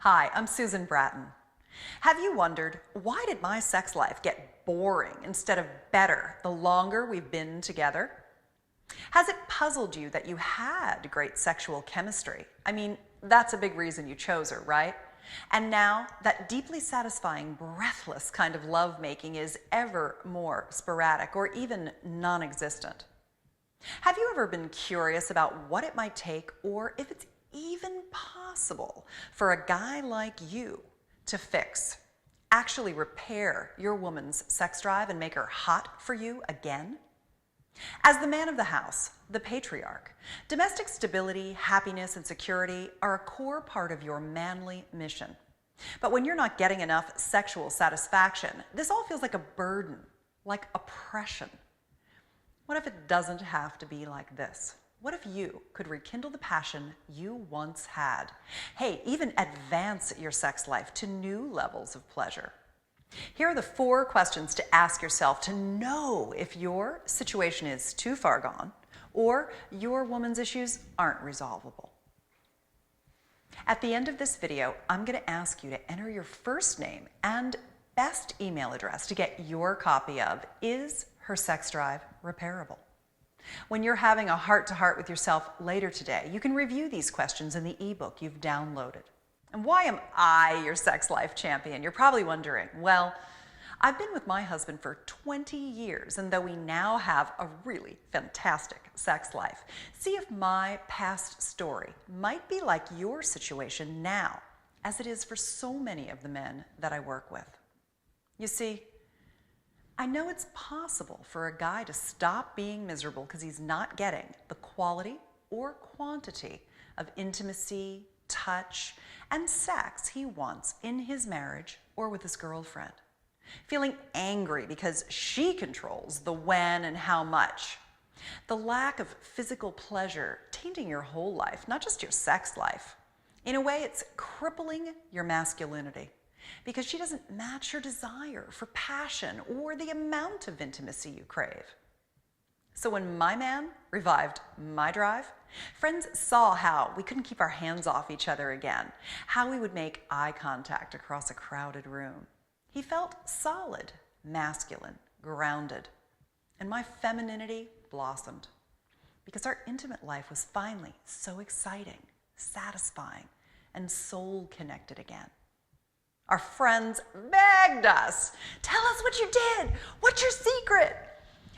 Hi, I'm Susan Bratton. Have you wondered, why did my sex life get boring instead of better the longer we've been together? Has it puzzled you that you had great sexual chemistry? I mean, that's a big reason you chose her, right? And now that deeply satisfying, breathless kind of lovemaking is ever more sporadic or even non-existent. Have you ever been curious about what it might take, or if it's even possible for a guy like you to fix, actually repair your woman's sex drive and make her hot for you again? As the man of the house, the patriarch, domestic stability, happiness, and security are a core part of your manly mission. But when you're not getting enough sexual satisfaction, this all feels like a burden, like oppression. What if it doesn't have to be like this? What if you could rekindle the passion you once had? Hey, even advance your sex life to new levels of pleasure. Here are the 4 questions to ask yourself to know if your situation is too far gone or your woman's issues aren't resolvable. At the end of this video, I'm going to ask you to enter your first name and best email address to get your copy of Is Her Sex Drive Repairable? When you're having a heart-to-heart with yourself later today, you can review these questions in the ebook you've downloaded. And why am I your sex life champion? You're probably wondering. Well, I've been with my husband for 20 years, and though we now have a really fantastic sex life, see if my past story might be like your situation now, as it is for so many of the men that I work with. You see, I know it's possible for a guy to stop being miserable because he's not getting the quality or quantity of intimacy, touch, and sex he wants in his marriage or with his girlfriend. Feeling angry because she controls the when and how much. The lack of physical pleasure tainting your whole life, not just your sex life. In a way, it's crippling your masculinity, because she doesn't match your desire for passion or the amount of intimacy you crave. So when my man revived my drive, friends saw how we couldn't keep our hands off each other again, how we would make eye contact across a crowded room. He felt solid, masculine, grounded, and my femininity blossomed, because our intimate life was finally so exciting, satisfying, and soul-connected again. Our friends begged us, tell us what you did. What's your secret?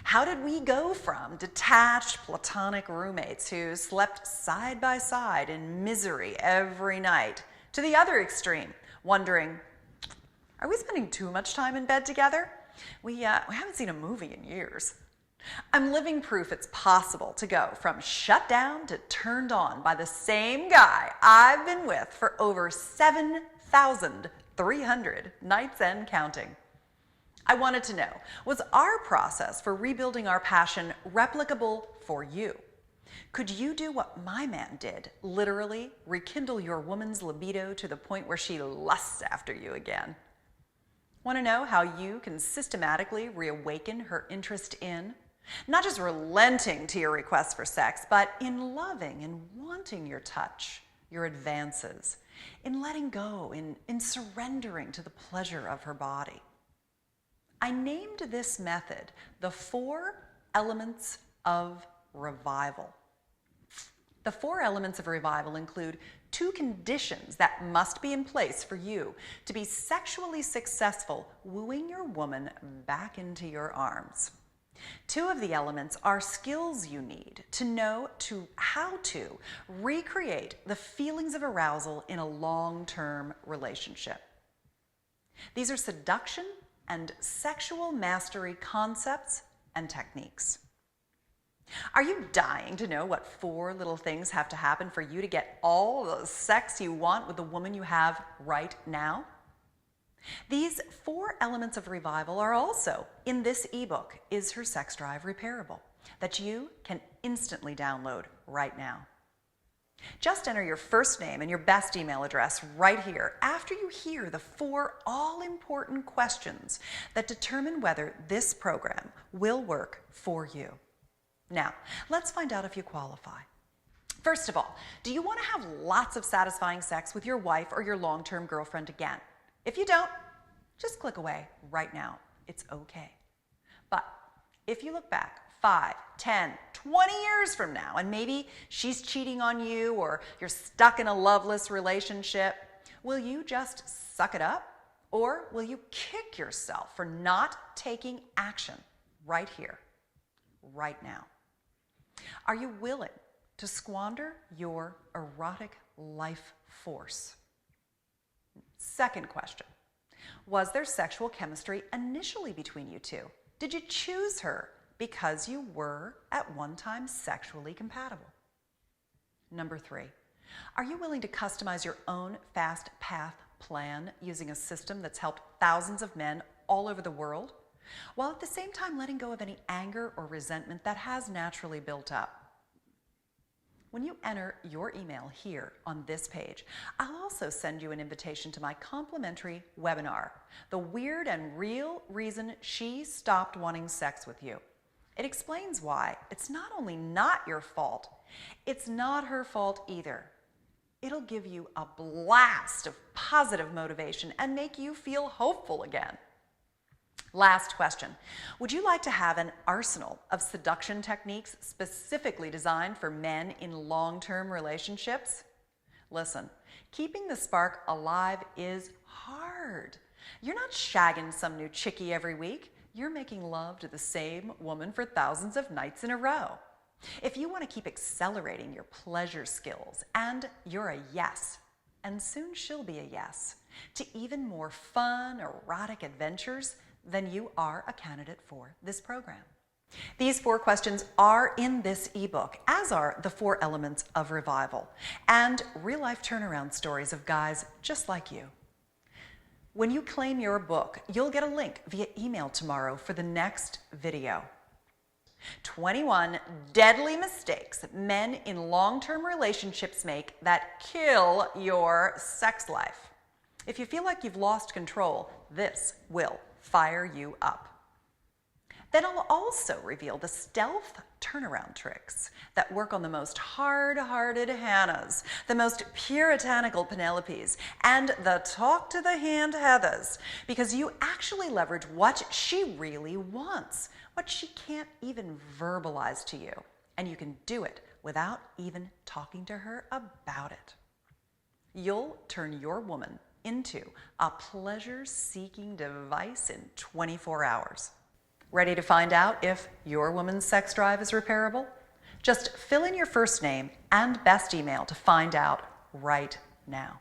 How did we go from detached platonic roommates who slept side by side in misery every night to the other extreme, wondering, are we spending too much time in bed together? We haven't seen a movie in years. I'm living proof it's possible to go from shut down to turned on by the same guy I've been with for over 7,300 nights and counting. I wanted to know, was our process for rebuilding our passion replicable for you? Could you do what my man did, literally rekindle your woman's libido to the point where she lusts after you again? Want to know how you can systematically reawaken her interest in, not just relenting to your requests for sex, but in loving and wanting your touch, your advances, in letting go, in surrendering to the pleasure of her body? I named this method the 4 elements of revival. The 4 elements of revival include 2 conditions that must be in place for you to be sexually successful, wooing your woman back into your arms. 2 of the elements are skills you need to know how to recreate the feelings of arousal in a long-term relationship. These are seduction and sexual mastery concepts and techniques. Are you dying to know what 4 little things have to happen for you to get all the sex you want with the woman you have right now? These 4 elements of revival are also in this ebook, Is Her Sex Drive Repairable?, that you can instantly download right now. Just enter your first name and your best email address right here after you hear the 4 all-important questions that determine whether this program will work for you. Now, let's find out if you qualify. First of all, do you want to have lots of satisfying sex with your wife or your long-term girlfriend again? If you don't, just click away right now. It's okay. But if you look back 5, 10, 20 years from now, and maybe she's cheating on you or you're stuck in a loveless relationship, will you just suck it up? Or will you kick yourself for not taking action right here, right now? Are you willing to squander your erotic life force? Second question, was there sexual chemistry initially between you two? Did you choose her because you were at one time sexually compatible? Number 3, are you willing to customize your own fast path plan using a system that's helped thousands of men all over the world, while at the same time letting go of any anger or resentment that has naturally built up? When you enter your email here on this page, I'll also send you an invitation to my complimentary webinar, The Weird and Real Reason She Stopped Wanting Sex with You. It explains why it's not only not your fault, it's not her fault either. It'll give you a blast of positive motivation and make you feel hopeful again. Last question. Would you like to have an arsenal of seduction techniques specifically designed for men in long-term relationships? Listen, keeping the spark alive is hard. You're not shagging some new chickie every week. You're making love to the same woman for thousands of nights in a row. If you want to keep accelerating your pleasure skills and you're a yes, and soon she'll be a yes, to even more fun, erotic adventures, then you are a candidate for this program. These 4 questions are in this ebook, as are the 4 elements of revival and real-life turnaround stories of guys just like you. When you claim your book, you'll get a link via email tomorrow for the next video. 21 deadly mistakes men in long-term relationships make that kill your sex life. If you feel like you've lost control, this will fire you up. Then I'll also reveal the stealth turnaround tricks that work on the most hard-hearted Hannahs, the most puritanical Penelopes, and the talk-to-the-hand Heathers, because you actually leverage what she really wants, what she can't even verbalize to you, and you can do it without even talking to her about it. You'll turn your woman into a pleasure-seeking device in 24 hours. Ready to find out if your woman's sex drive is repairable? Just fill in your first name and best email to find out right now.